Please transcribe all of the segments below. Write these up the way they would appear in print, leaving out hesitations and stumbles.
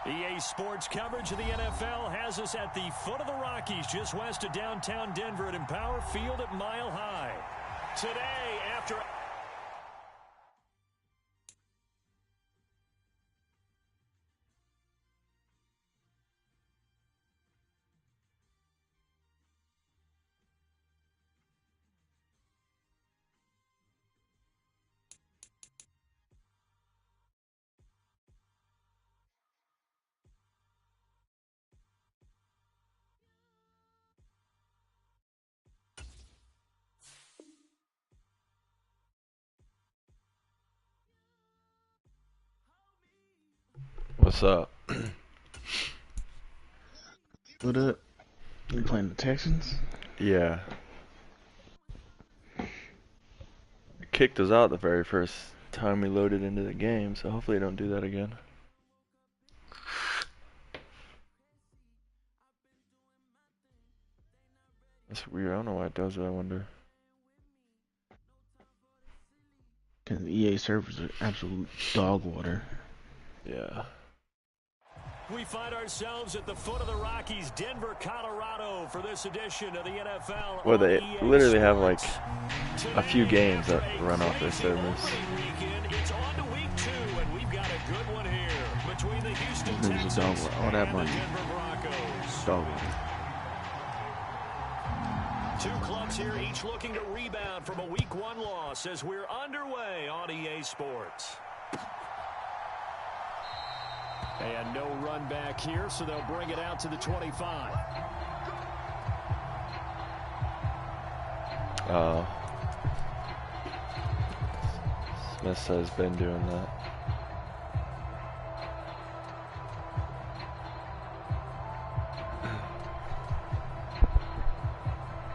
EA Sports coverage of the NFL has us at the foot of the Rockies, just west of downtown Denver at Empower Field at Mile High. Today, after... What's up? What up? You playing the Texans? Yeah. It kicked us out the very first time we loaded into the game, so hopefully I don't do that again. That's weird. I don't know why it does it, I wonder. Because the EA servers are absolute dog water. Yeah. We find ourselves at the foot of the Rockies, Denver, Colorado, for this edition of the NFL. Well, they literally have like a few games that run off their service. It's on to week 2, and we've got a good one here between the Houston Texans all that and money. the Denver Broncos. Dog water. Two clubs here, each looking to rebound from a week 1 loss as we're underway on EA Sports. And no run back here, so they'll bring it out to the 25. Smith says been doing that.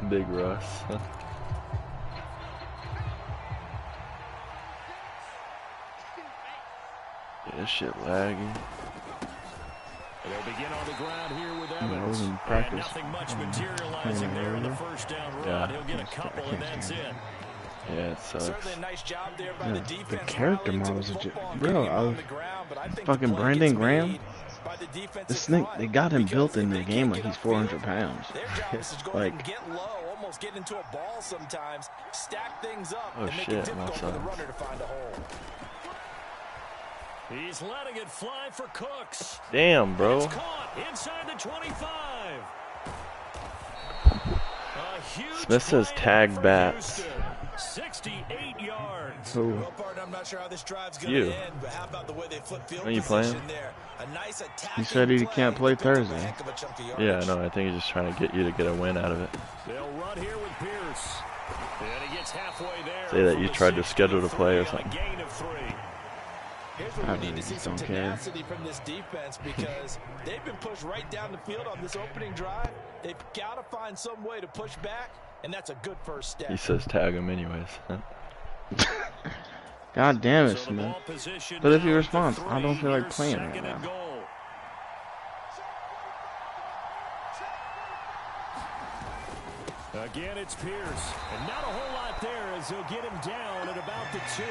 Big Russ. Yeah, this shit laggy. They'll begin on the ground here with Evans. In practice. And nothing much materializing there in the first down run. Yeah. He'll get a couple, and that's it. Yeah, it sucks. Certainly a nice job there by the defense. The character models are just... Bro, fucking the Brandon Graham. by the defensive This thing, front they got him because built if in the they game can't like he's get 400 upfield, pounds. Their job is to go ahead and get low, almost get into a ball sometimes, stack things up, Oh, and make shit, it difficult for the outside. runner to find a hole. He's letting it fly for Cooks. Damn, bro. It's caught inside the 25. A huge Smith says play tag for bats. Houston. 68 yards. Ooh. Well, partner, I'm not sure how this drive's going You. to end, but how about the way they flip field Are you position playing? there? A nice attacking He said he play can't play to pick up a Thursday. heck of a chunk of Yeah, yardage. no, I think he's just trying to get you to get a win out of it. They'll run here with Pierce. And he gets halfway there. Say that from you the tried to schedule to play or 63 on a something. gain of 3. Here's where I we need really to see just some don't care. tenacity from this defense because they've been pushed right down the field on this opening drive. They've got to find some way to push back, and that's a good first step. He says tag him anyways. God damn it, So the Smith. ball position But if he down to responds, I don't 3, feel like here's playing right second and now. goal. Again, it's Pierce. And not a whole lot there as he'll get him down at about the 2.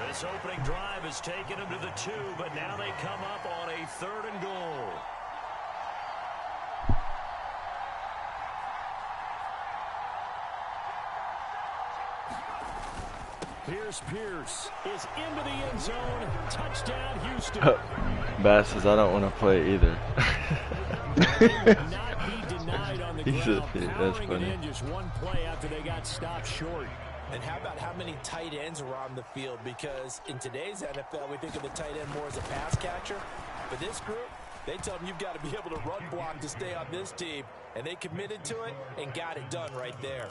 This opening drive has taken him to the 2, but now they come up on a 3rd and goal. Pierce is into the end zone. Touchdown, Houston. Bass says I don't want to play either. Not be denied on the He said, ground, yeah, that's powering it funny. in just one play after they got stopped short. And how about how many tight ends are on the field? Because in today's NFL, we think of the tight end more as a pass catcher. But this group, they tell them you've got to be able to run block to stay on this team. And they committed to it and got it done right there.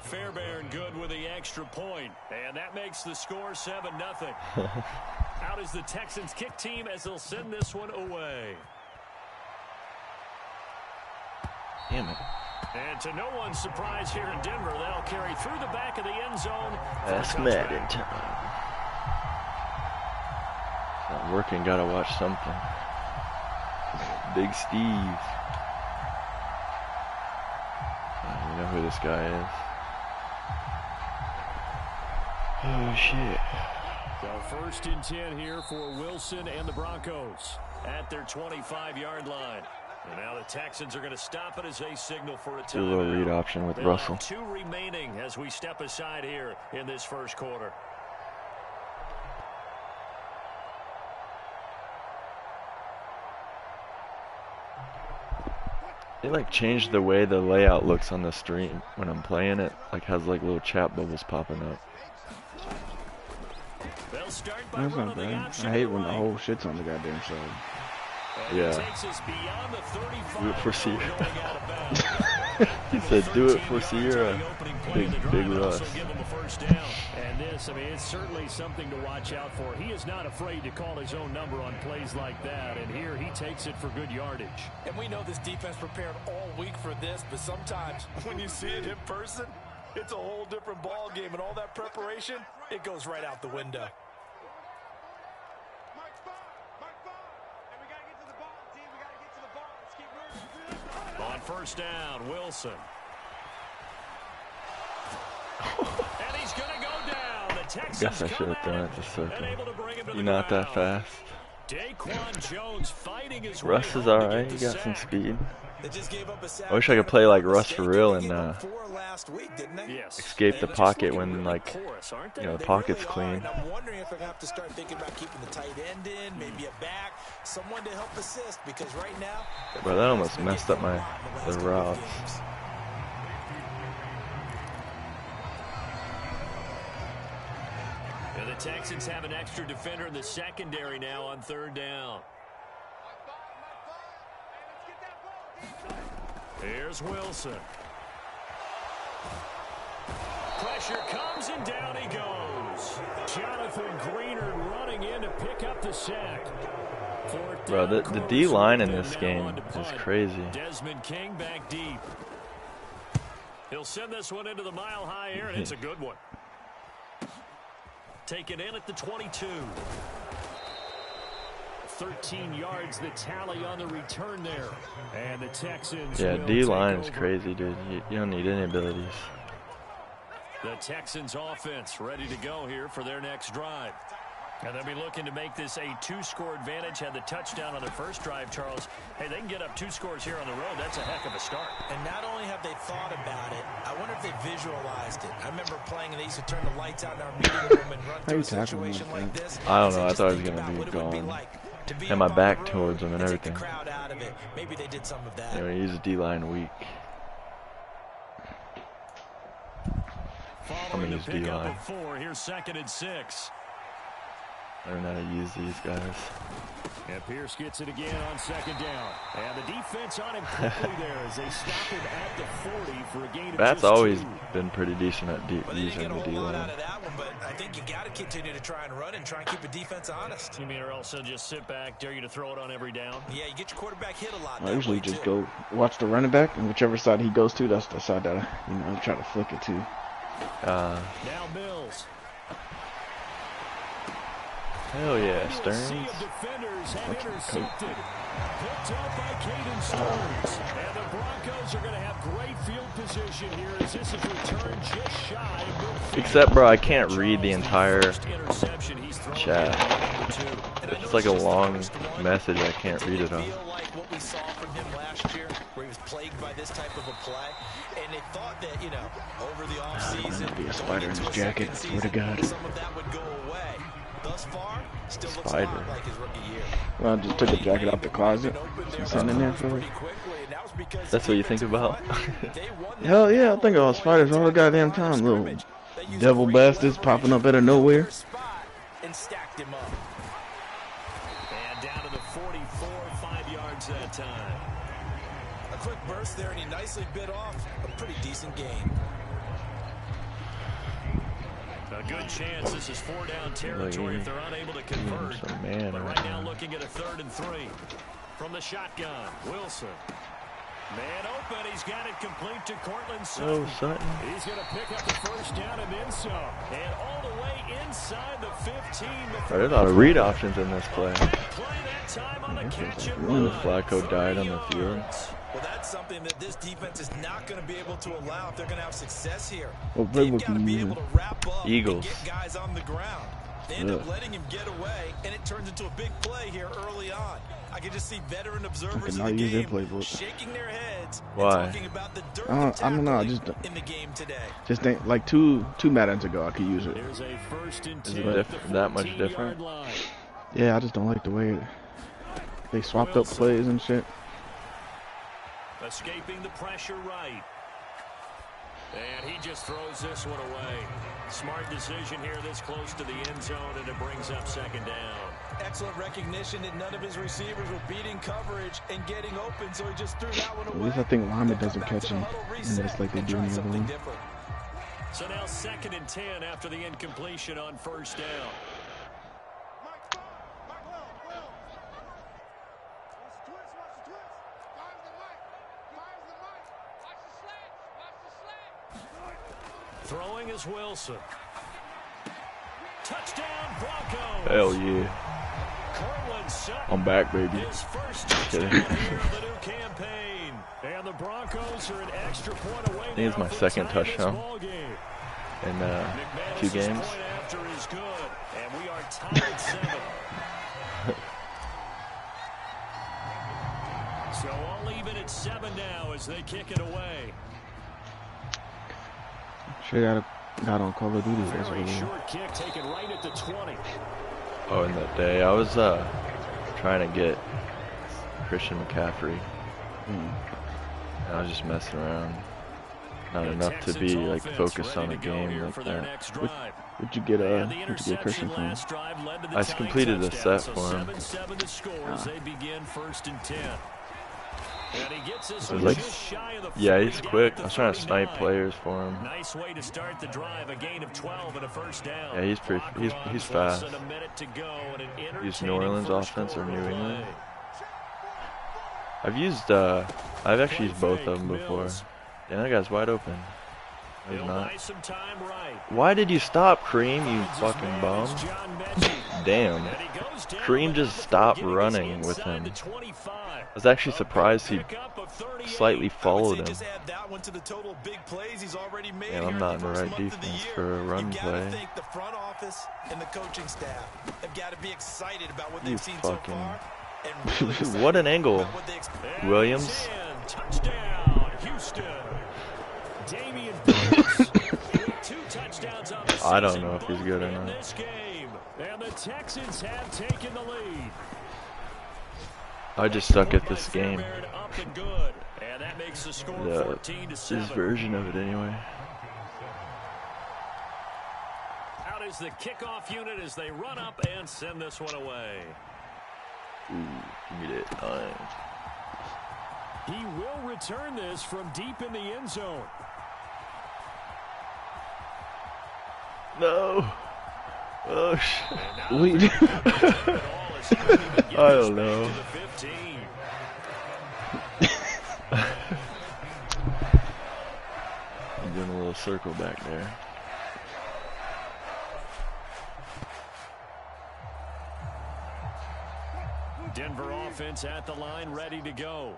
Fairbairn good with the extra point, and that makes the score 7-0. Out is the Texans kick team as they'll send this one away. Damn it. And to no one's surprise here in Denver, they'll carry through the back of the end zone. for a That's touchback. Madden time. It's not working, gotta watch something. Big Steve. You know who this guy is. Oh shit. So 1st and 10 here for Wilson and the Broncos at their 25-yard line. And now the Texans are going to stop it as they signal for a Do a little read timeout. option with They'll Russell. have 2 remaining as we step aside here in this first quarter. They like changed the way the layout looks on the stream when I'm playing it. Like has like little chat bubbles popping up. They'll start by That's running not the bad. option I hate to the when the right. whole shit's on the goddamn side. And he Yeah. takes us beyond the 35 Do it for going Sierra. out of bounds. He said, "Do it for 13 yards on Sierra." the opening play of the Big drive and Russ. also give him a first down. And this, I mean, it's certainly something to watch out for. He is not afraid to call his own number on plays like that. And here he takes it for good yardage. And we know this defense prepared all week for this, but sometimes when you see it in person, it's a whole different ball game, and all that preparation, it goes right out the window. On first down, Wilson. And he's going to go down. The Texans Guess I come should have at thrown him it to circle. and able to bring him to You're the not that ground. fast. Daquan Jones fighting his way Russ is home to alright. get He the got some sack. speed. They just gave up a sack I wish I could there. play like If I'm Russ for mistaken, real they and gave up 4 last week, didn't they? Yes. escape the And just pocket looking when really like porous, aren't they? you know the They pocket's really are, clean. and I'm wondering if I have to start thinking about keeping the tight end in, maybe a back, someone to help assist, because right now, Bro, that almost messed up my the the routes. And the Texans have an extra defender in the secondary now on 3rd down. Here's Wilson. Pressure comes and down he goes. Jonathan Greenard running in to pick up the sack. Bro, the D line in this game is crazy. Desmond King back deep. He'll send this one into the mile-high air, and it's a good one. Taken in at the 22. 13 yards the tally on the return there. And the Texans Yeah, will D line take is over. crazy, dude. You don't need any abilities. The Texans offense ready to go here for their next drive. And they'll be looking to make this a 2-score advantage. Had the touchdown on their first drive, Charles. Hey, they can get up 2 scores here on the road. That's a heck of a start. And not only have they thought about it, I wonder if they visualized it. I remember playing and they used to turn the lights out in our meeting room and run through a situation like this. I don't know. I thought it was going to be gone. Had my back towards him and everything. Maybe they did some of that. Yeah, he's a D-line weak. Following the pickup of 4, here's 2nd and 6. I don't know how to use these guys. And Pierce gets it again on 2nd down. And the defense on him quickly there as they stop him at the 40 for a gain of That's just always 2. been pretty decent at using the D-line. But I think you got to continue to try and run and try and keep the defense honest. You mean or else they'll just sit back, dare you to throw it on every down? Yeah, you get your quarterback hit a lot. I usually just go watch the running back, and whichever side he goes to, that's the side that I try to flick it to. Now Mills. Hell yeah, Stearns. Sea of defenders have intercepted. Picked up by Caden Stearns. And the Broncos are going to have great field position here as this is returned just shy of midfield. Except, bro, I can't read the entire chat. It's like a long message. I can't read it on. Like what we saw from him last year, where he was plagued by this type of a play, and they thought that over the offseason, There'd be a spider in his jacket. Swear to God. some of that would go away. Thus far, still looks Spider. a lot like his rookie year. Well, I just took the jacket out the closet. Sitting in there for it. That's what you think about? Hell yeah, I think about spiders all the goddamn time. Little devil bastards popping up out of nowhere. And stacked him up. And down to the 44, 5 yards that time. A quick burst there, and he nicely bit off a pretty decent gain. A good chance this is 4-down territory if they're unable to convert. But right now looking at a 3rd and 3. From the shotgun, Wilson. Man open, he's got it complete to Cortland Sutton. He's going to pick up the 1st down and then some. And all the way inside the 15. There's a lot of read options in this play. Play that time on the catch and run. Flacco died on the field. Well, that's something that this defense is not going to be able to allow if they're going to have success here. What They've playbook got to you be using? able to wrap up Eagles. and get guys on the ground. They end up letting him get away, and it turns into a big play here early on. I can just see veteran observers in the game shaking their heads and talking about the dirty I don't know. I just in the game today. just think like two Maddens ago I could use it. There's a 1st and 10 Is it that much different? Yeah, I just don't like the way they swapped up plays and shit. Escaping the pressure right. And he just throws this one away. Smart decision here this close to the end zone, and it brings up 2nd down. Excellent recognition that none of his receivers were beating coverage and getting open, so he just threw that one away. At least I think Lima doesn't catch him unless like they do in the other one. So now 2nd and 10 after the incompletion on 1st down. Throwing is Wilson. Touchdown Broncos. Hell yeah. I'm back, baby. His first touchdown here of the new campaign. And the Broncos are an extra point away. I think it's my 2nd touchdown in 2 games. Point after is good, and we are tied at 7. So all even at 7 now as they kick it away. Sure got on Call of Duty. Very short kick taken right at the 20. Oh, in that day, I was trying to get Christian McCaffrey. And I was just messing around. Not enough to be like focused on a game like that. What'd you get Christian from? I just completed a set for him. They begin 1st and 10. And he gets this like, just shy of the yeah, he's quick. I was trying to snipe players for him. Nice way to start the drive. A gain of 12 and a 1st down. Yeah, he's fast. Use New Orleans offense or New England. I've actually used both of them before. Yeah, that guy's wide open. He's not. Why did you stop, Kareem, you fucking bum? Damn. Kareem just stopped running with him. I was actually surprised he slightly followed him. And I'm not in the right defense for a run play. office and the coaching staff have got to be excited about what they've seen so far. What an angle. Williams. Touchdown, Houston. Damian two touchdowns on the I don't know if he's good or not. this game. And the Texans have taken the lead. I just suck at this game. Up and good. And that makes the score 14-7. This version of it anyway. Out is the kickoff unit as they run up and send this one away. Ooh, give me that time. He will return this from deep in the end zone. No. Oh, shit. I don't know. I'm doing a little circle back there. Denver offense at the line, ready to go.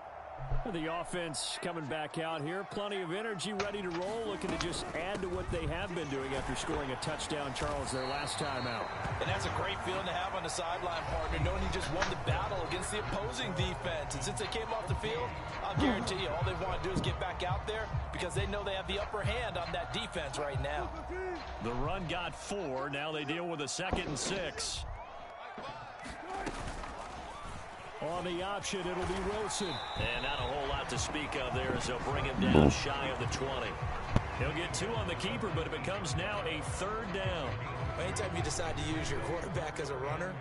The offense coming back out here. Plenty of energy, ready to roll, looking to just add to what they have been doing after scoring a touchdown, Charles, their last time out. And that's a great feeling to have on the sideline, partner, knowing you just won the battle against the opposing defense. And since they came off the field, I'll guarantee you all they want to do is get back out there because they know they have the upper hand on that defense right now. The run got 4. Now they deal with a 2nd and 6. On the option, it'll be Wilson. And not a whole lot to speak of there as they'll bring him down shy of the 20. He'll get 2 on the keeper, but it becomes now a 3rd down. Anytime you decide to use your quarterback as a runner,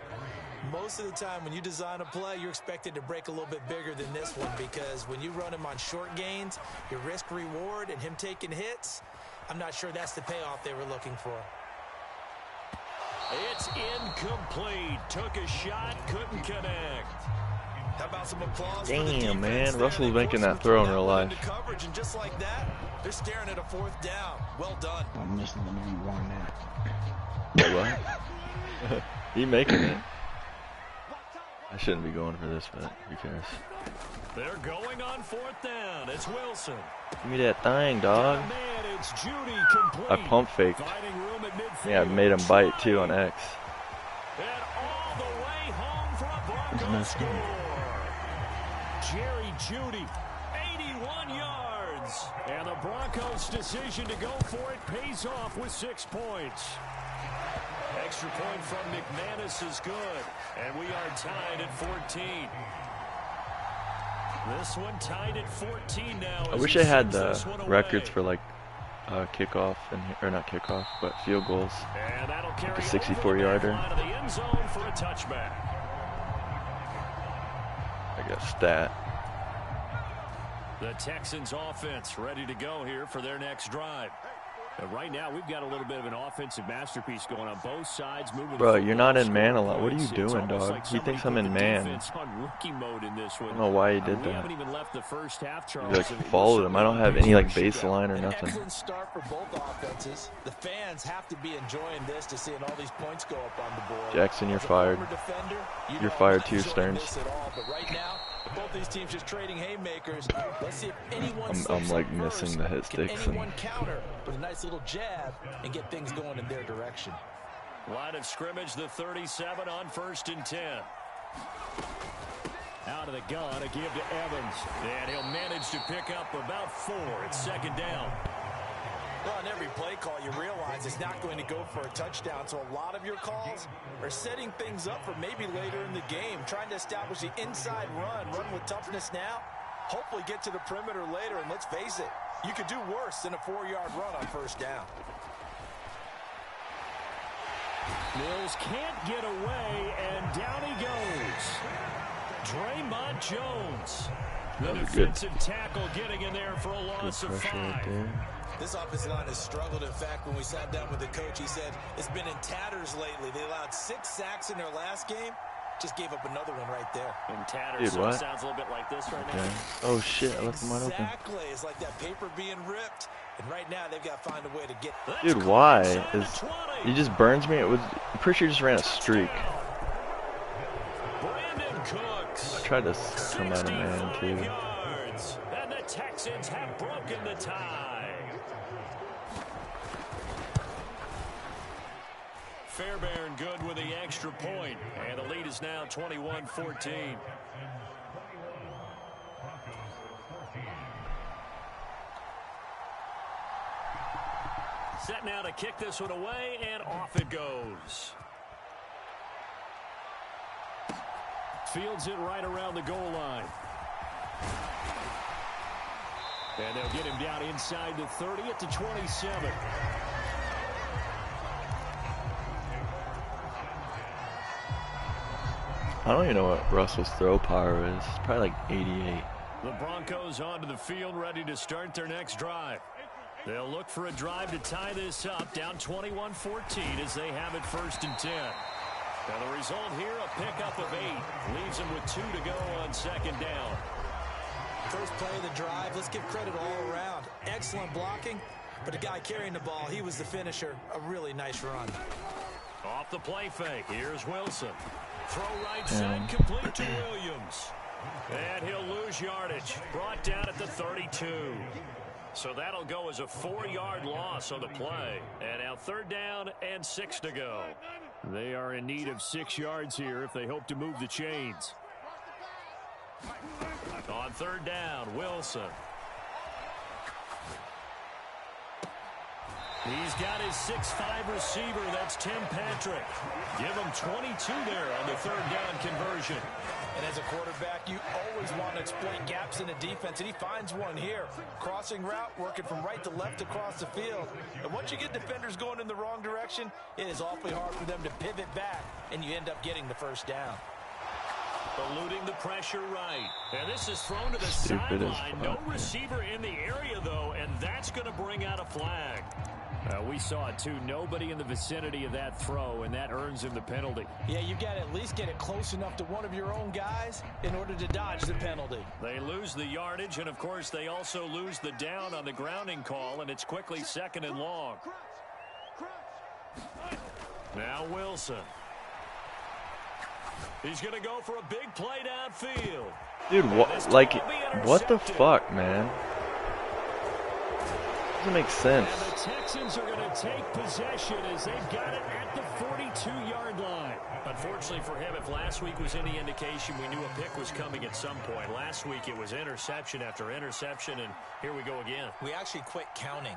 most of the time when you design a play, you're expected to break a little bit bigger than this one because when you run him on short gains, your risk-reward and him taking hits, I'm not sure that's the payoff they were looking for. It's incomplete. Took a shot, couldn't connect. How about some applause? Damn, man. Russell's making that throw in real life. Coverage, and just like that, they're staring at a 4th down. Well done. I'm missing the movie one now. What? He making it. I shouldn't be going for this, but who cares? They're going on 4th down. It's Wilson. Give me that thing, dog. Man, it's Judy complete. I pump faked. Yeah, I made him bite too on X. And all the way home for a Broncos score. Jerry Judy, 81 yards. And the Broncos' decision to go for it pays off with 6 points. Extra point from McManus is good. And we are tied at 14. This one tied at 14 now. I wish I had the records for like kickoff or not kickoff, but field goals. Like a 64-yarder. I got stat. The Texans offense ready to go here for their next drive. And right now we've got a little bit of an offensive masterpiece going on both sides. Bro, you're not in man a lot. What are you doing, dog? Like he thinks I'm in man. I don't know why he did that. He like followed him. I don't have any like baseline or nothing. Excellent start for both offenses. The fans have to be enjoying this to seeing all these points go up on the board. Jackson, you're fired. You're fired too, Stearns. But right now, both these teams just trading haymakers. Let's see if anyone I'm like missing the hit sticks and counter with a nice little jab and get things going in their direction. Line of scrimmage, the 37 on 1st and 10. Out of the gun, a give to Evans. And he'll manage to pick up about 4. It's 2nd down. Well, on every play call, you realize it's not going to go for a touchdown. So a lot of your calls are setting things up for maybe later in the game, trying to establish the inside run with toughness now, hopefully get to the perimeter later. And let's face it, you could do worse than a 4-yard run on 1st down. Mills can't get away, and down he goes. Draymond Jones, the defensive tackle, getting in there for a loss of 5. This offensive line has struggled. In fact, when we sat down with the coach, he said it's been in tatters lately. They allowed 6 sacks in their last game. Just gave up another one right there. In tatters, dude, what? So it sounds a little bit like this right now. Oh shit, I left him wide open. Exactly. It's like that paper being ripped. And right now, they've got to find a way to get... Dude, why? He just burns me. I'm pretty sure he just ran a streak. I tried to come out of man, too. Yards, and the Texans have broken the tie. Fairbairn good with the extra point, and the lead is now 21-14. Set now to kick this one away, and off it goes. Fields it right around the goal line. And they'll get him down inside the 30 at the 27. I don't even know what Russell's throw power is. It's probably like 88. The Broncos onto the field, ready to start their next drive. They'll look for a drive to tie this up, down 21-14 as they have it 1st and 10. Now the result here, a pickup of 8. Leaves them with 2 to go on 2nd down. First play of the drive, let's give credit all around. Excellent blocking, but the guy carrying the ball, he was the finisher. A really nice run. Off the play fake, here's Wilson. Throw right side, complete to Williams. And he'll lose yardage. Brought down at the 32. So that'll go as a 4-yard loss on the play. And now 3rd down and 6 to go. They are in need of 6 yards here if they hope to move the chains. On 3rd down, Wilson. He's got his 6'5" receiver. That's Tim Patrick. Give him 22 there on the 3rd down conversion. And as a quarterback, you always want to exploit gaps in the defense, and he finds one here. Crossing route, working from right to left across the field. And once you get defenders going in the wrong direction, it is awfully hard for them to pivot back, and you end up getting the 1st down. Eluding the pressure right. And this is thrown to the sideline. No receiver in the area, though, and that's going to bring out a flag. We saw it, too. Nobody in the vicinity of that throw, and that earns him the penalty. Yeah, you've got to at least get it close enough to one of your own guys in order to dodge the penalty. They lose the yardage, and, of course, they also lose the down on the grounding call, and it's quickly 2nd and long. Now Wilson. He's going to go for a big play downfield. Dude, what the fuck, man? Doesn't make sense. And the Texans are going to take possession as they've got it at the 42-yard line. Unfortunately for him, if last week was any indication, we knew a pick was coming at some point. Last week it was interception after interception, and here we go again. We actually quit counting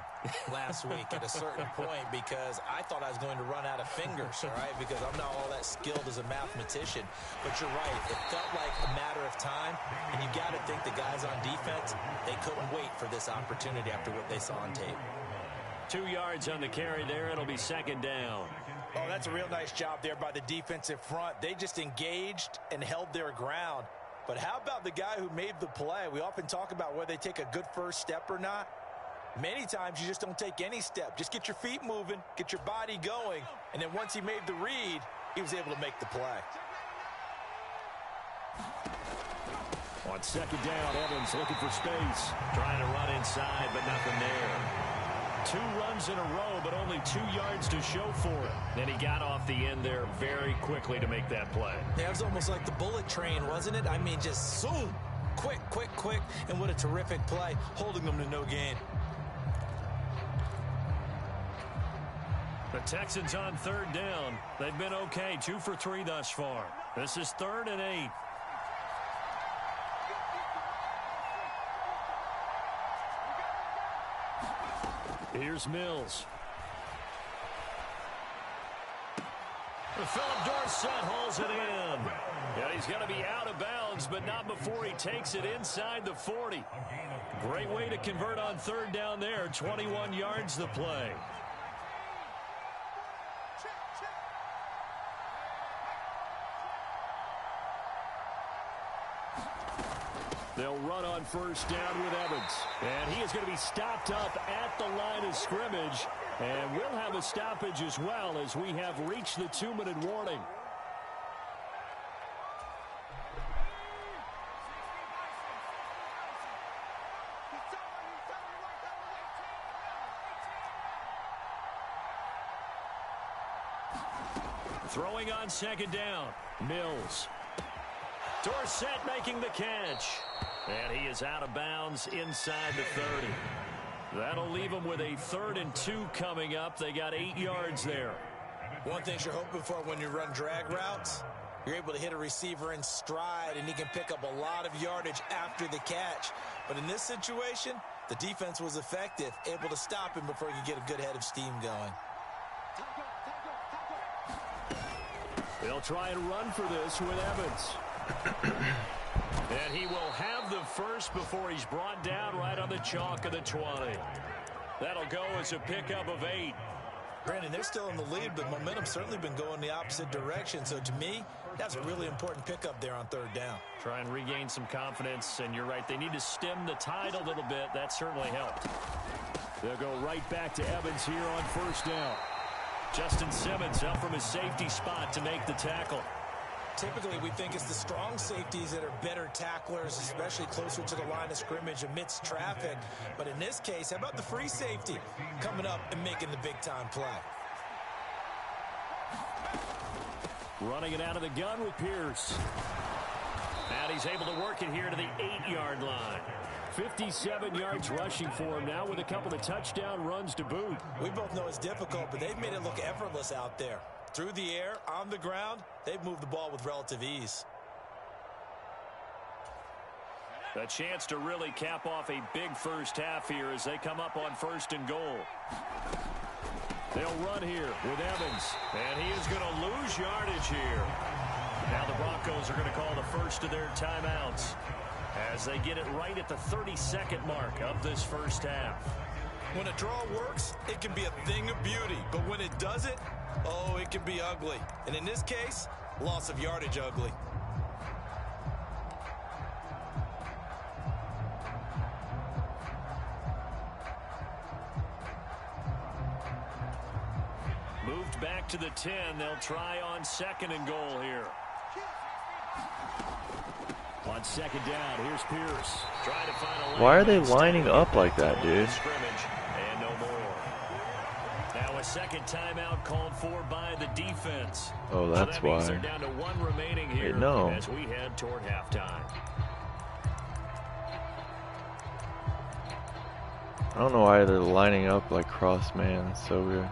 last week at a certain point because I thought I was going to run out of fingers, all right, because I'm not all that skilled as a mathematician. But you're right. It felt like a matter of time, and you got to think the guys on defense, they couldn't wait for this opportunity after what they saw on tape. 2 yards on the carry there. It'll be 2nd down. Oh, that's a real nice job there by the defensive front. They just engaged and held their ground. But how about the guy who made the play? We often talk about whether they take a good first step or not. Many times you just don't take any step. Just get your feet moving, get your body going, and then once he made the read, he was able to make the play. On 2nd down, Evans looking for space. Trying to run inside, but nothing there. 2 runs in a row, but only 2 yards to show for it. Then he got off the end there very quickly to make that play. Yeah, it was almost like the bullet train, wasn't it? I mean, just zoom. Quick, quick, quick. And what a terrific play, holding them to no gain. The Texans on 3rd down. They've been okay, 2 for 3 thus far. This is 3rd and 8. Here's Mills. Philip Dorsett hauls it in. Yeah, he's going to be out of bounds, but not before he takes it inside the 40. Great way to convert on 3rd down there. 21 yards the play. They'll run on 1st down with Evans. And he is going to be stopped up at the line of scrimmage. And we'll have a stoppage as well as we have reached the 2-minute warning. Throwing on 2nd down, Mills. Dorsett making the catch. And he is out of bounds inside the 30. That'll leave them with a 3rd and 2 coming up. They got 8 yards there. One thing you're hoping for when you run drag routes, you're able to hit a receiver in stride, and he can pick up a lot of yardage after the catch. But in this situation, the defense was effective, able to stop him before he could get a good head of steam going. They'll try and run for this with Evans. And he will have the first before he's brought down right on the chalk of the 20. That'll go as a pickup of 8. Brandon, they're still in the lead, but momentum's certainly been going the opposite direction. So to me, that's a really important pickup there on 3rd down. Try and regain some confidence, and you're right, they need to stem the tide a little bit. That certainly helped. They'll go right back to Evans here on 1st down. Justin Simmons up from his safety spot to make the tackle. Typically, we think it's the strong safeties that are better tacklers, especially closer to the line of scrimmage amidst traffic. But in this case, how about the free safety coming up and making the big-time play? Running it out of the gun with Pierce. And he's able to work it here to the 8-yard line. 57 yards rushing for him now with a couple of touchdown runs to boot. We both know it's difficult, but they've made it look effortless out there. Through the air, on the ground, they've moved the ball with relative ease. A chance to really cap off a big first half here as they come up on 1st and goal. They'll run here with Evans, and he is going to lose yardage here. Now the Broncos are going to call the first of their timeouts as they get it right at the 32nd mark of this first half. When a draw works, it can be a thing of beauty, but when it doesn't, oh, it can be ugly. And in this case, loss of yardage ugly. Moved back to the 10. They'll try on 2nd and goal here. On 2nd down, here's Pierce. Trying to find a Why are they lining up like that, dude? Scrimmage and no more. Now a 2nd timeout called for by the defense. Oh, that's so that means why. They're down to 1 remaining here. Wait, no. As we head toward halftime. I don't know why they're lining up like cross man. It's so weird.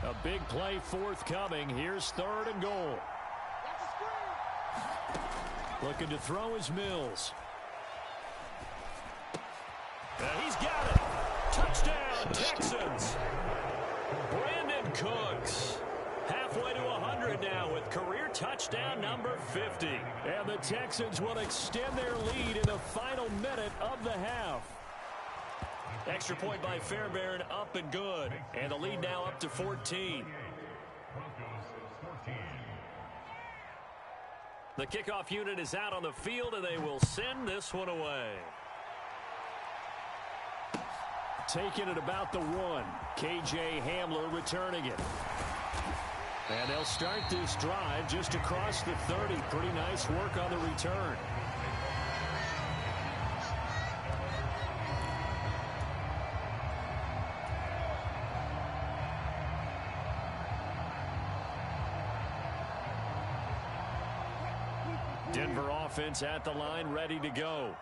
A big play forthcoming. Here's 3rd and goal. Looking to throw is Mills. And he's got it. Touchdown, Texans. Brandon Cooks. Halfway to 100 now with career touchdown number 50. And the Texans will extend their lead in the final minute of the half. Extra point by Fairbairn, up and good. And the lead now up to 14. The kickoff unit is out on the field, and they will send this one away. Taking it about the 1. K.J. Hamler returning it. And they'll start this drive just across the 30. Pretty nice work on the return. Denver offense at the line, ready to go.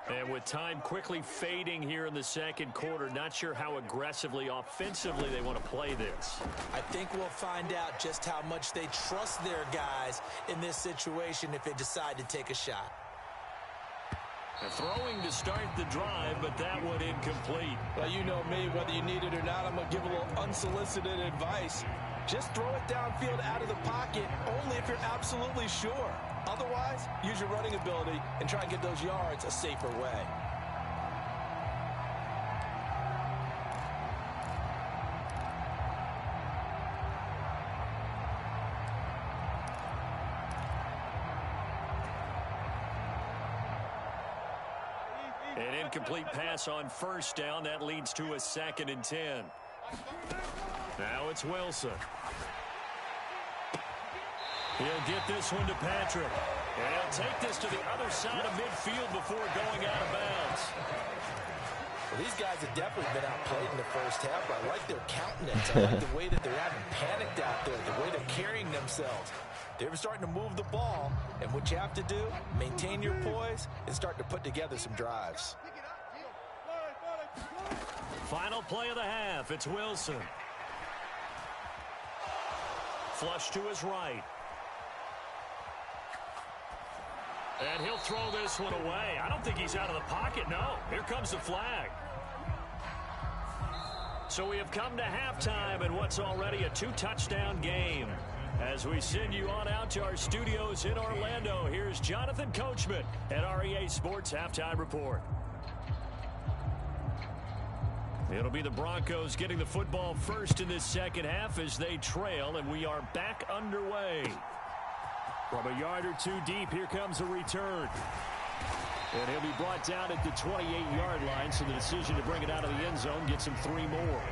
And with time quickly fading here in the 2nd quarter, not sure how aggressively, offensively they want to play this. I think we'll find out just how much they trust their guys in this situation if they decide to take a shot. And throwing to start the drive, but that one incomplete. Well, you know me, whether you need it or not, I'm going to give a little unsolicited advice. Just throw it downfield out of the pocket, only if you're absolutely sure. Otherwise, use your running ability and try and get those yards a safer way. An incomplete pass on 1st down. That leads to a 2nd and 10. Now it's Wilson. He'll get this one to Patrick. And he'll take this to the other side of midfield before going out of bounds. Well, these guys have definitely been outplayed in the first half, but I like their countenance. I like the way that they're having panicked out there, the way they're carrying themselves. They're starting to move the ball, and what you have to do, maintain your poise and start to put together some drives. Final play of the half. It's Wilson. Flush to his right. And he'll throw this one away. I don't think he's out of the pocket, no. Here comes the flag. So we have come to halftime in what's already a 2-touchdown game. As we send you on out to our studios in Orlando, here's Jonathan Coachman at REA Sports Halftime Report. It'll be the Broncos getting the football first in this second half as they trail, and we are back underway. From a yard or two deep, here comes a return. And he'll be brought down at the 28-yard line, so the decision to bring it out of the end zone gets him 3 more.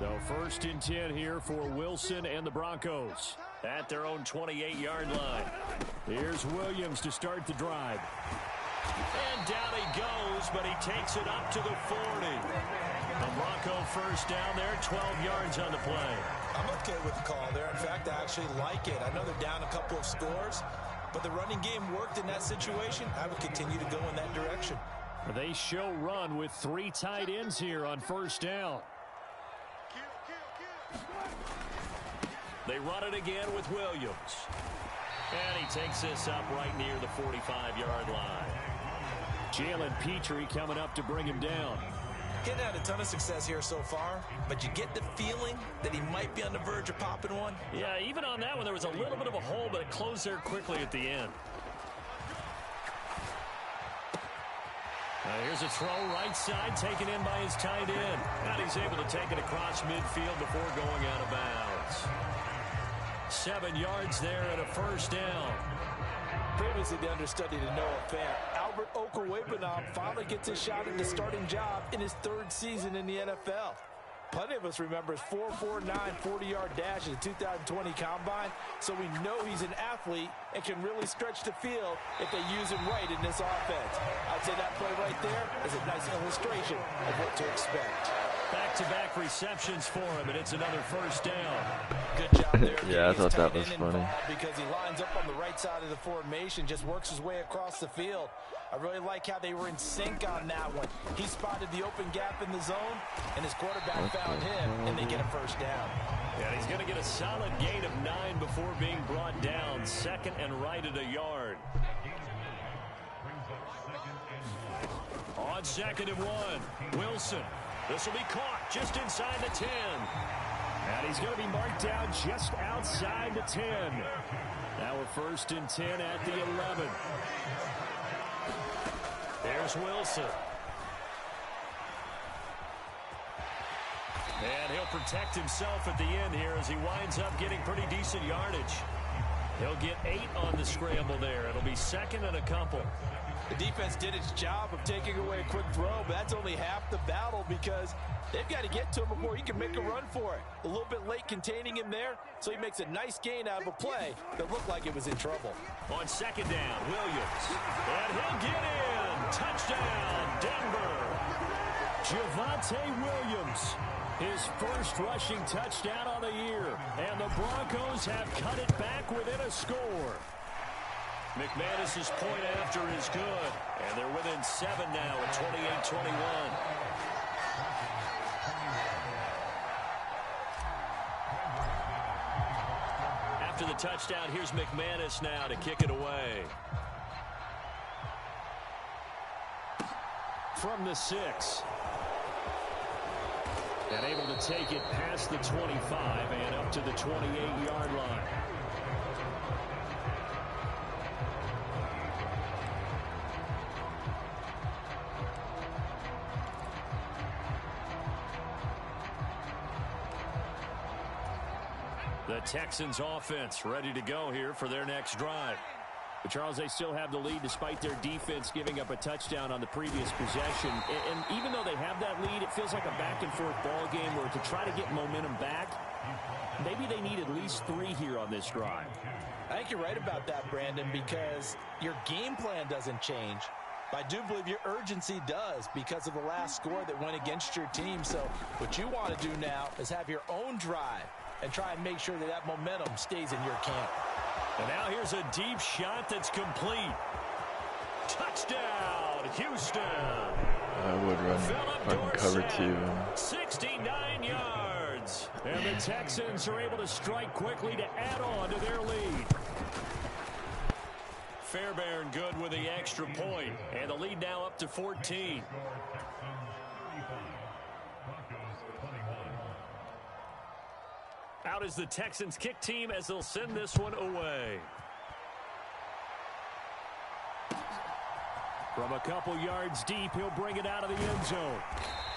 So first and 10 here for Wilson and the Broncos at their own 28-yard line. Here's Williams to start the drive. And down he goes, but he takes it up to the 40. The Bronco first down there, 12 yards on the play. I'm okay with the call there. In fact, I actually like it. I know they're down a couple of scores, but the running game worked in that situation. I would continue to go in that direction. They show run with 3 tight ends here on first down. They run it again with Williams. And he takes this up right near the 45-yard line. Jalen Petrie coming up to bring him down. Getting had a ton of success here so far, but you get the feeling that he might be on the verge of popping one. Yeah, even on that one, there was a little bit of a hole, but it closed there quickly at the end. Here's a throw right side, taken in by his tight end. And he's able to take it across midfield before going out of bounds. 7 yards there and a first down. Previously the understudy to Noah Fant, Albert Okwuegbunam finally gets his shot at the starting job in his 3rd season in the NFL. Plenty of us remember his 4.49 40-yard dash at the 2020 Combine, so we know he's an athlete and can really stretch the field if they use him right in this offense. I'd say that play right there is a nice illustration of what to expect. Back-to-back receptions for him, and it's another first down. Good job there. Yeah, I thought that was funny. Because he lines up on the right side of the formation, just works his way across the field. I really like how they were in sync on that one. He spotted the open gap in the zone, and his quarterback found him, and they get a first down. Yeah, he's going to get a solid gain of 9 before being brought down. Second and right at a yard. On 2nd and 1, Wilson. This will be caught just inside the 10. And he's going to be marked down just outside the 10. Now we're 1st and 10 at the 11. There's Wilson. And he'll protect himself at the end here as he winds up getting pretty decent yardage. He'll get 8 on the scramble there. It'll be 2nd and a couple. The defense did its job of taking away a quick throw, but that's only half the battle because they've got to get to him before he can make a run for it. A little bit late containing him there, so he makes a nice gain out of a play that looked like it was in trouble. On 2nd down, Williams. And he'll get in. Touchdown, Denver. Javonte Williams. His first rushing touchdown on the year. And the Broncos have cut it back within a score. McManus's point after is good. And they're within 7 now at 28-21. After the touchdown, here's McManus now to kick it away. From the 6. And able to take it past the 25 and up to the 28-yard line. The Texans offense ready to go here for their next drive. But Charles, they still have the lead despite their defense giving up a touchdown on the previous possession. And even though they have that lead, it feels like a back-and-forth ball game where to try to get momentum back, Maybe they need at least 3 here on this drive. I think you're right about that, Brandon, because your game plan doesn't change. I do believe your urgency does because of the last score that went against your team. So what you want to do now is have your own drive and try and make sure that that momentum stays in your camp. And now here's a deep shot that's complete. Touchdown, Houston. I would run fucking cover 2. 69 yards. And the Texans are able to strike quickly to add on to their lead. Fairbairn good with the extra point, and the lead now up to 14. Out is the Texans kick team as they'll send this one away. From a couple yards deep, he'll bring it out of the end zone.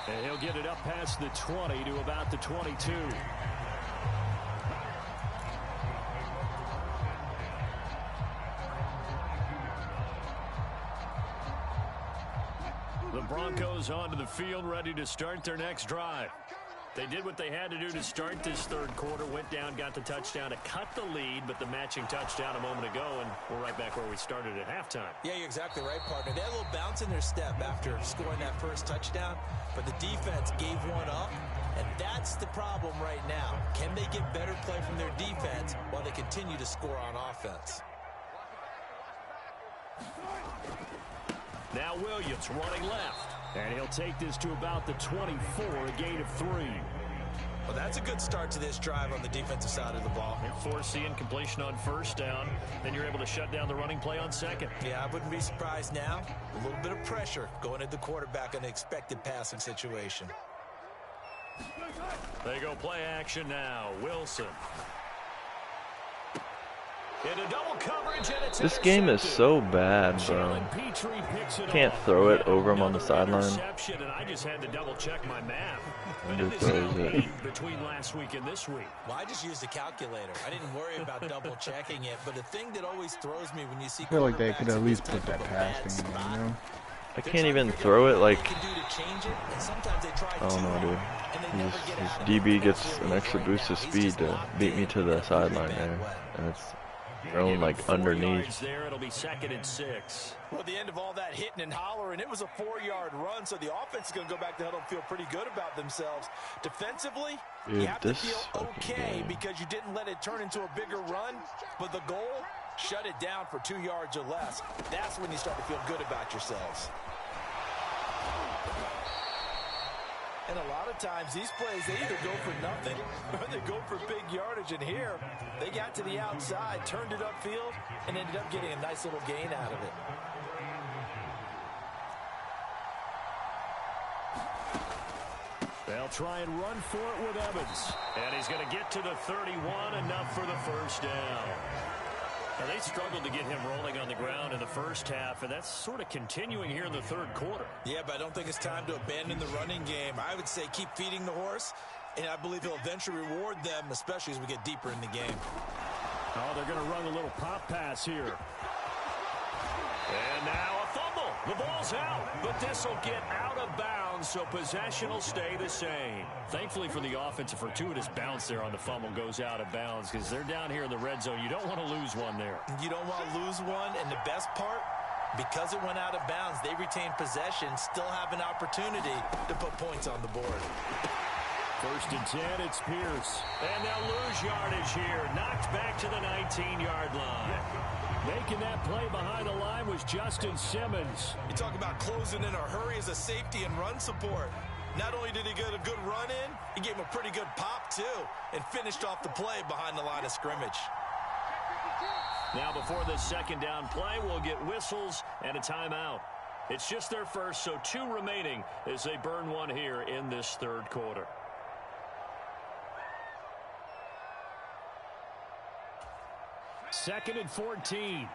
And he'll get it up past the 20 to about the 22. The Broncos onto the field, ready to start their next drive. They did what they had to do to start this third quarter, went down, got the touchdown to cut the lead, but the matching touchdown a moment ago, and we're right back where we started at halftime. Yeah, you're exactly right, partner. They had a little bounce in their step after scoring that first touchdown, but the defense gave one up, and that's the problem right now. Can they get better play from their defense while they continue to score on offense? Now Williams running left. And he'll take this to about the 24, a gain of 3. Well, that's a good start to this drive on the defensive side of the ball. And forcing incompletion on first down. Then you're able to shut down the running play on second. Yeah, I wouldn't be surprised now. A little bit of pressure going at the quarterback in an expected passing situation. They go play action now. Wilson. Into double coverage, and it's this game is so bad, bro. Can't throw it over him on the sideline. And I just had to double check my math. Between last week and this week. Well, I just used a calculator. I didn't worry about double checking it. But the thing that always throws me when you see, I feel like they could at least put that passing in, you know? I can't even throw it like. Oh no, dude. His DB gets an extra boost of speed to beat me to the sideline there, and it's thrown like underneath. There, it'll be 2nd and 6. Well, the end of all that hitting and hollering, it was a 4-yard run, so the offense is going to go back to huddle and feel pretty good about themselves. Defensively, dude, you have to feel okay because you didn't let it turn into a bigger run, but the goal, shut it down for 2 yards or less. That's when you start to feel good about yourselves. And a lot of times, these plays, they either go for nothing or they go for big yardage. And here, they got to the outside, turned it upfield, and ended up getting a nice little gain out of it. They'll try and run for it with Evans. And he's going to get to the 31, enough for the first down. Now, they struggled to get him rolling on the ground in the first half, and that's sort of continuing here in the third quarter. Yeah, but I don't think it's time to abandon the running game. I would say keep feeding the horse, and I believe he'll eventually reward them, especially as we get deeper in the game. Oh, they're going to run a little pop pass here. And now a fumble. The ball's out, but this will get out of bounds, so possession will stay the same. Thankfully for the offense, a fortuitous bounce there on the fumble goes out of bounds because they're down here in the red zone. You don't want to lose one there. You don't want to lose one, and the best part, because it went out of bounds, they retain possession, still have an opportunity to put points on the board. 1st and 10, it's Pierce. And they'll lose yardage here. Knocked back to the 19-yard line. Making that play behind the line was Justin Simmons. You talk about closing in a hurry as a safety and run support. Not only did he get a good run in, he gave him a pretty good pop, too, and finished off the play behind the line of scrimmage. Now, before this 2nd down play, we'll get whistles and a timeout. It's just their first, so 2 remaining as they burn one here in this third quarter. Second and 14.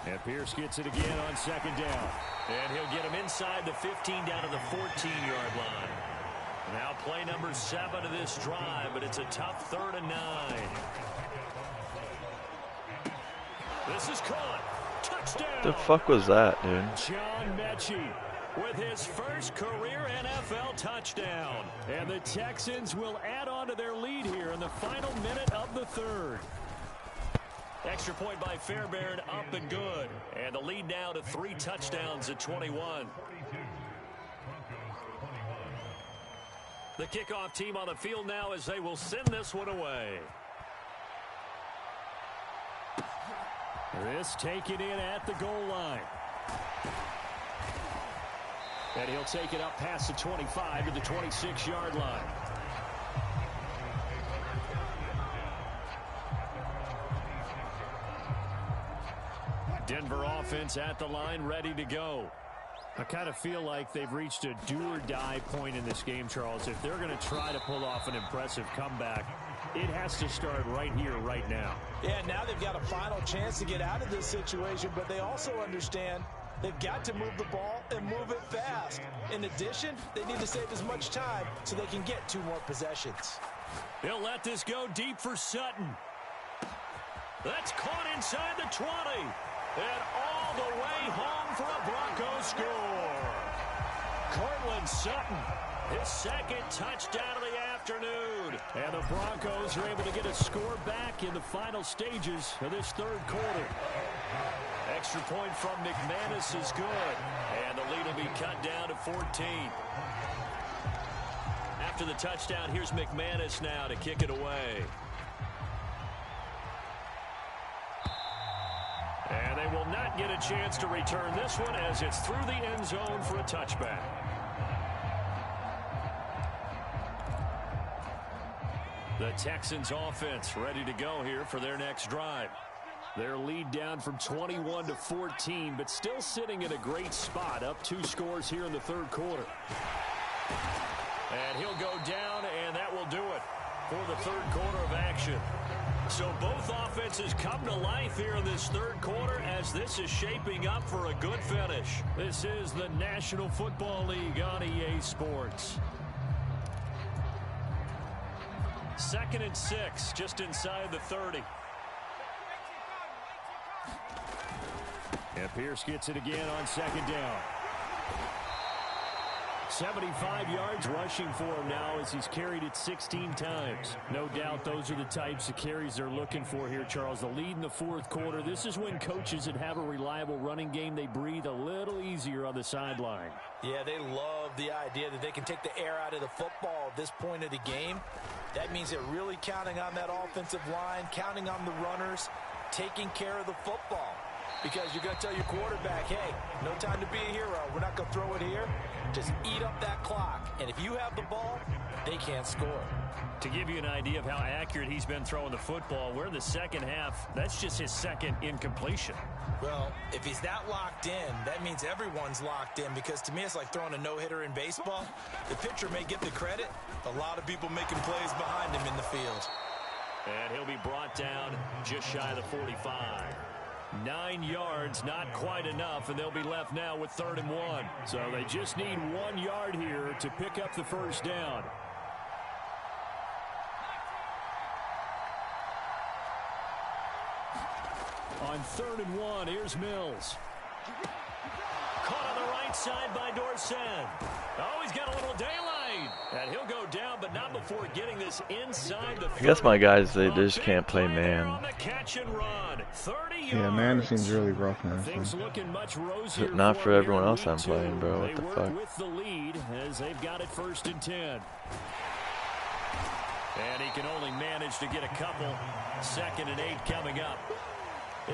And Pierce gets it again on 2nd down. And he'll get him inside the 15 down to the 14-yard line. Now play number 7 of this drive, but it's a tough 3rd and 9. This is caught. Touchdown. The fuck was that, dude? John Mechie with his first career NFL touchdown. And the Texans will add on to their lead here in the final minute of the third. Extra point by Fairbairn, up and good. And the lead now to 3 touchdowns at 21. The kickoff team on the field now as they will send this one away. This taken in at the goal line. And he'll take it up past the 25 to the 26-yard line. Denver offense at the line, ready to go. I kind of feel like they've reached a do-or-die point in this game, Charles. If they're going to try to pull off an impressive comeback, it has to start right here, right now. Yeah, now they've got a final chance to get out of this situation, but they also understand they've got to move the ball and move it fast. In addition, they need to save as much time so they can get 2 more possessions. They'll let this go deep for Sutton. That's caught inside the 20. And all the way home for a Broncos score. Cortland Sutton, his second touchdown of the afternoon. And the Broncos are able to get a score back in the final stages of this third quarter. Extra point from McManus is good. And the lead will be cut down to 14. After the touchdown, here's McManus now to kick it away. And they will not get a chance to return this one as it's through the end zone for a touchback. The Texans offense ready to go here for their next drive. Their lead down from 21 to 14, but still sitting in a great spot, up 2 scores here in the third quarter. And he'll go down, and that will do it for the third quarter of action. So both offenses come to life here in this third quarter as this is shaping up for a good finish. This is the National Football League on EA Sports. 2nd and 6, just inside the 30. And Pierce gets it again on 2nd down. 75 yards rushing for him now as he's carried it 16 times. No doubt those are the types of carries they're looking for here, Charles. The lead in the fourth quarter. This is when coaches that have a reliable running game, they breathe a little easier on the sideline. Yeah, they love the idea that they can take the air out of the football at this point of the game. That means they're really counting on that offensive line, counting on the runners, taking care of the football. Because you're going to tell your quarterback, hey, no time to be a hero. We're not going to throw it here. Just eat up that clock. And if you have the ball, they can't score. To give you an idea of how accurate he's been throwing the football, we're in the second half. That's just his second incompletion. Well, if he's that locked in, that means everyone's locked in. Because to me, it's like throwing a no-hitter in baseball. The pitcher may get the credit. A lot of people making plays behind him in the field. And he'll be brought down just shy of the 45. 9 yards, not quite enough, and they'll be left now with 3rd and 1. So they just need 1 yard here to pick up the first down. On 3rd and 1, here's Mills. Caught on the right side by Dorsett. Oh, he's got a little daylight. And he'll go down, but not before getting this inside the 30. I guess my guys, they just can't play man. Yeah, man, it seems really rough now. So. Not for everyone else I'm playing, bro. What the fuck? With the lead as they've got it 1st and 10. And he can only manage to get a couple. 2nd and 8 coming up.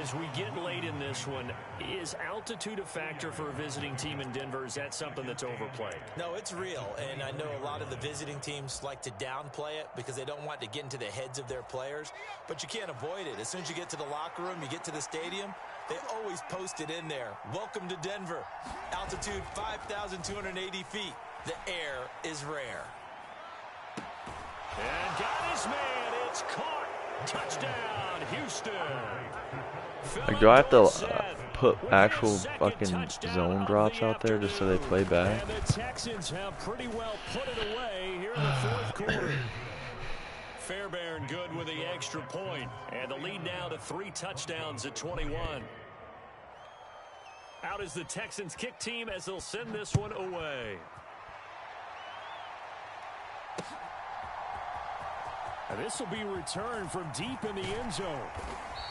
As we get late in this one, is altitude a factor for a visiting team in Denver? Is that something that's overplayed? No, it's real, and I know a lot of the visiting teams like to downplay it because they don't want to get into the heads of their players, but you can't avoid it. As soon as you get to the locker room, you get to the stadium, they always post it in there. Welcome to Denver. Altitude 5,280 feet. The air is rare. And got his man. It's caught. Touchdown, Houston. Like, do I have to put actual fucking zone drops out there just so they play back? And the Texans have pretty well put it away here in the fourth quarter. Fairbairn good with the extra point. And the lead now to 3 touchdowns at 21. Out is the Texans kick team as they'll send this one away. And this will be returned from deep in the end zone.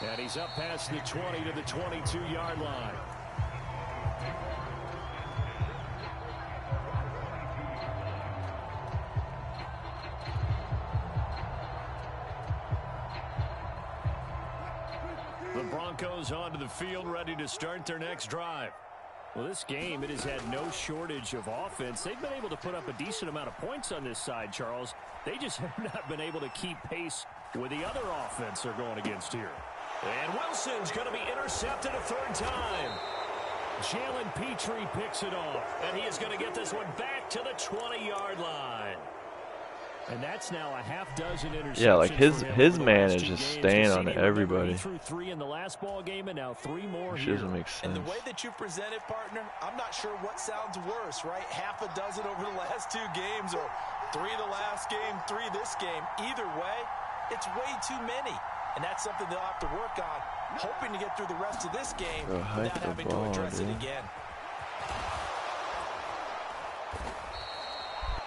And he's up past the 20 to the 22-yard line. The Broncos onto the field, ready to start their next drive. Well, this game, it has had no shortage of offense. They've been able to put up a decent amount of points on this side, Charles. They just have not been able to keep pace with the other offense they're going against here. And Wilson's going to be intercepted a third time. Jalen Petrie picks it off, and he is going to get this one back to the 20-yard line. And that's now a half dozen interceptions. Yeah, like his man is just staying on everybody. Through 3 in the last ball game, and now 3 more here. Which doesn't make sense. And the way that you present it, partner, I'm not sure what sounds worse, right? Half a dozen over the last 2 games, or 3 the last game, 3 this game. Either way, it's way too many. And that's something they'll have to work on, hoping to get through the rest of this game without having to address it again.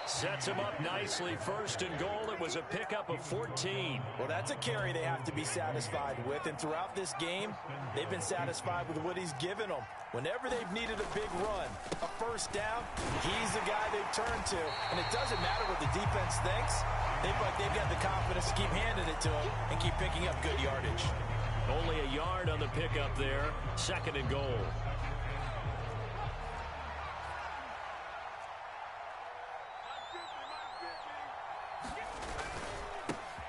Sets him up nicely. First and goal. It was a pickup of 14. Well, that's a carry they have to be satisfied with. And throughout this game, they've been satisfied with what he's given them. Whenever they've needed a big run, a first down, he's the guy they've turned to. And it doesn't matter what the defense thinks. They've got the confidence to keep handing it to him and keep picking up good yardage. Only a yard on the pickup there. Second and goal.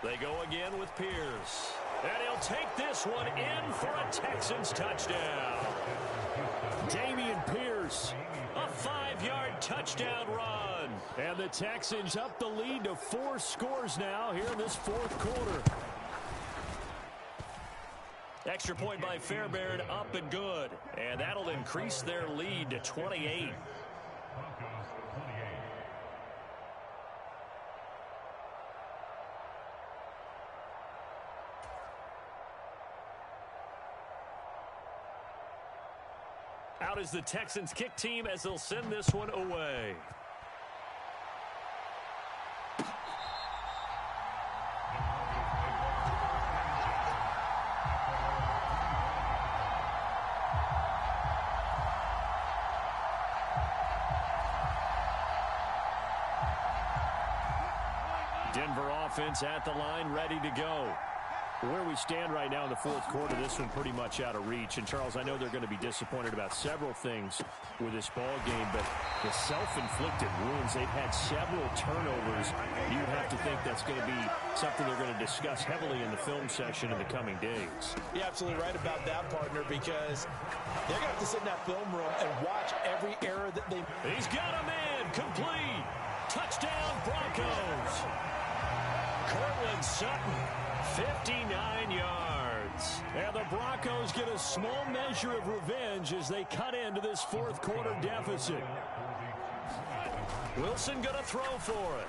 They go again with Pierce. And he'll take this one in for a Texans touchdown. Dameon Pierce, a 5-yard touchdown run. And the Texans up the lead to 4 scores now here in this 4th quarter. Extra point by Fairbairn, up and good. And that'll increase their lead to 28. Out is the Texans kick team as they'll send this one away. Denver offense at the line, ready to go. Where we stand right now in the 4th quarter, this one pretty much out of reach. And, Charles, I know they're going to be disappointed about several things with this ball game, but the self-inflicted wounds, they've had several turnovers. You would have to think that's going to be something they're going to discuss heavily in the film session in the coming days. You're absolutely right about that, partner, because they're going to have to sit in that film room and watch every error that they... He's got a man, complete. Touchdown, Broncos. Cortland Sutton. 59 yards. And the Broncos get a small measure of revenge as they cut into this 4th quarter deficit. Wilson going to throw for it.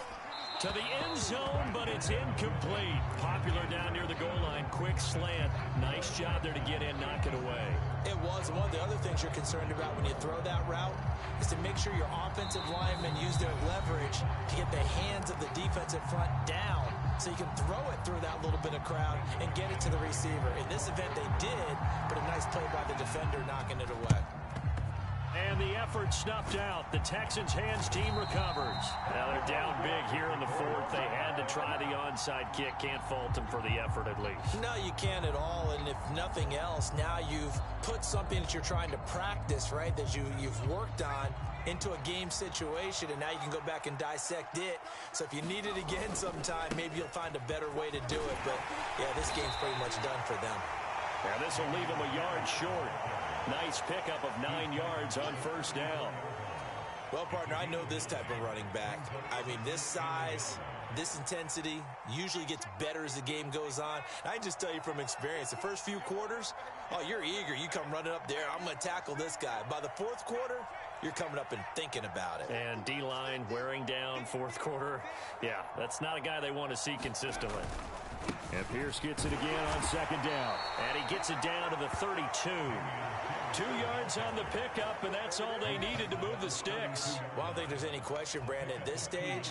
To the end zone, but it's incomplete. Popular down near the goal line. Quick slant. Nice job there to get in, knock it away. It was. One of the other things you're concerned about when you throw that route is to make sure your offensive linemen use their leverage to get the hands of the defensive front down so you can throw it through that little bit of crowd and get it to the receiver. In this event, they did, but a nice play by the defender knocking it away. And the effort snuffed out. The Texans' hands team recovers. Now they're down big here in the 4th. They had to try the onside kick. Can't fault them for the effort at least. No, you can't at all. And if nothing else, now you've put something that you're trying to practice, right, that you've worked on into a game situation, and now you can go back and dissect it. So if you need it again sometime, maybe you'll find a better way to do it. But, yeah, this game's pretty much done for them. Now this will leave them a yard short. Nice pickup of 9 yards on first down. Well, partner, I know this type of running back. I mean, this size, this intensity usually gets better as the game goes on. And I just tell you from experience, the first few quarters, oh, you're eager. You come running up there, I'm going to tackle this guy. By the 4th quarter, you're coming up and thinking about it. And D-line wearing down 4th quarter. Yeah, that's not a guy they want to see consistently. And Pierce gets it again on second down. And he gets it down to the 32. 2 yards on the pickup, and that's all they needed to move the sticks. Well, I don't think there's any question, Brandon, at this stage,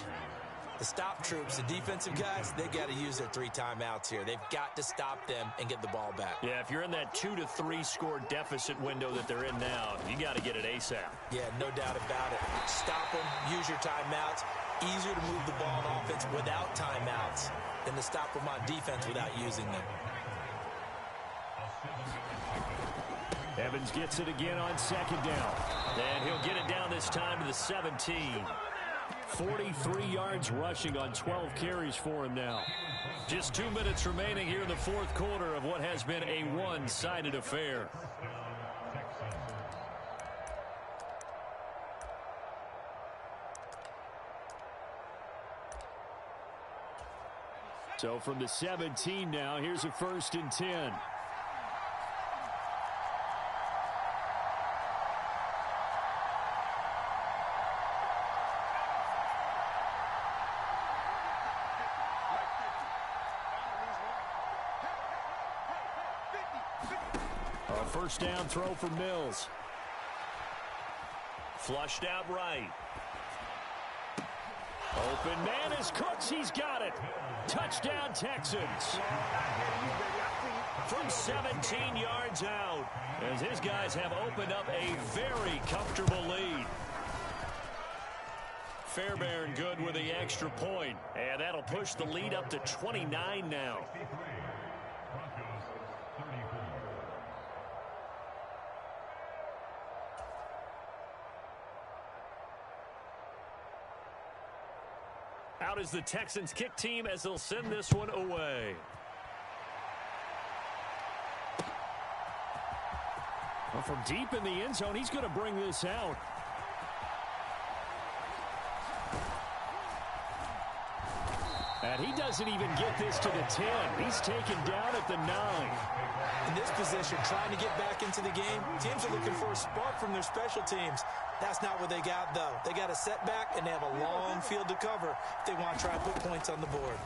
the stop troops, the defensive guys, they've got to use their 3 timeouts here. They've got to stop them and get the ball back. Yeah, if you're in that 2 to 3 score deficit window that they're in now, you got to get it ASAP. Yeah, no doubt about it. Stop them, use your timeouts. Easier to move the ball on offense without timeouts than to stop them on defense without using them. Evans gets it again on 2nd down. And he'll get it down this time to the 17. 43 yards rushing on 12 carries for him now. Just 2 minutes remaining here in the 4th quarter of what has been a one-sided affair. So from the 17 now, here's a 1st and 10. A 1st down throw for Mills. Flushed out right. Open man is Cooks. He's got it. Touchdown, Texans. From 17 yards out, as his guys have opened up a very comfortable lead. Fairbairn good with the extra point, and that'll push the lead up to 29 now. Out is the Texans kick team as they'll send this one away. Well, from deep in the end zone, he's going to bring this out. And he doesn't even get this to the 10. He's taken down at the 9. In this position, trying to get back into the game, teams are looking for a spark from their special teams. That's not what they got, though. They got a setback, and they have a long field to cover if they want to try and put points on the board.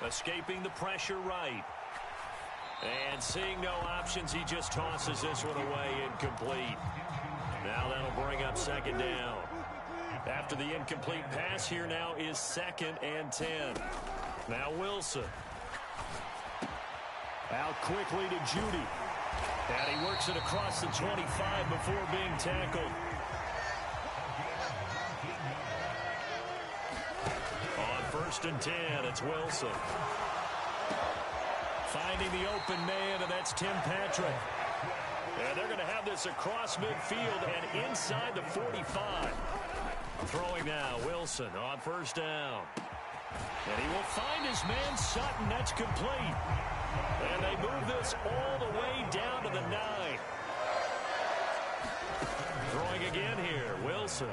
Escaping the pressure right. And seeing no options, he just tosses this one away incomplete. Now that'll bring up 2nd down. After the incomplete pass, here now is 2nd and 10. Now Wilson. Out quickly to Judy. And he works it across the 25 before being tackled. On 1st and 10, it's Wilson. Finding the open man, and that's Tim Patrick. And they're going to have this across midfield and inside the 45. Throwing now, Wilson on 1st down. And he will find his man Sutton. That's complete. And they move this all the way down to the 9. Throwing again here, Wilson.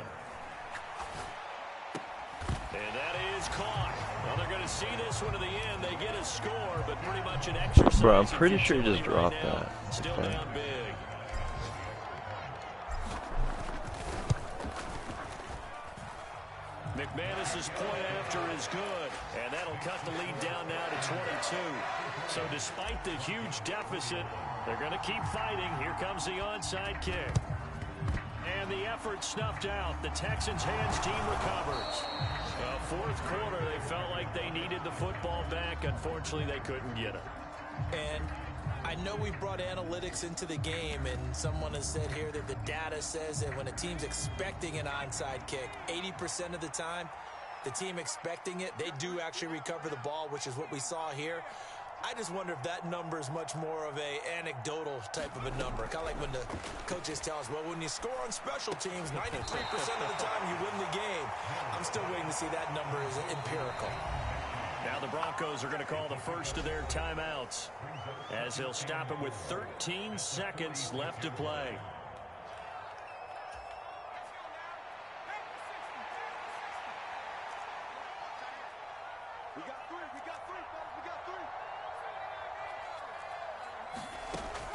And that is caught. Well, they're going to see this one to the end. They get a score, but pretty much an exercise. Bro, I'm pretty sure he just dropped that. Still down big. McManus's point after is good, and that'll cut the lead down now to 22. So despite the huge deficit, they're going to keep fighting. Here comes the onside kick. And the effort snuffed out. The Texans' hands team recovers. 4th quarter, they felt like they needed the football back. Unfortunately, they couldn't get it. And I know we brought analytics into the game, and someone has said here that the data says that when a team's expecting an onside kick, 80% of the time, the team expecting it, they do actually recover the ball, which is what we saw here. I just wonder if that number is much more of a anecdotal type of a number. Kind of like when the coaches tell us, well, when you score on special teams, 93% of the time you win the game. I'm still waiting to see that number is empirical. Now the Broncos are going to call the first of their timeouts as they'll stop it with 13 seconds left to play.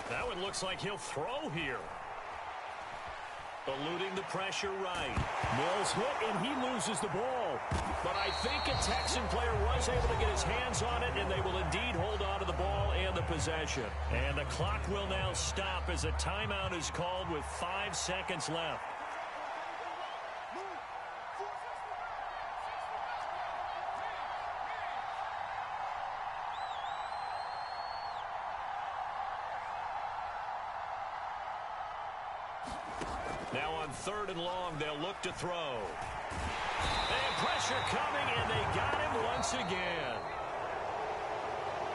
That one looks like he'll throw here. Eluding the pressure right. Mills hit, and he loses the ball. But I think a Texan player was able to get his hands on it, and they will indeed hold on to the ball and the possession. And the clock will now stop as a timeout is called with 5 seconds left. Now on 3rd and long, they'll look to throw. And pressure coming, and they got him once again.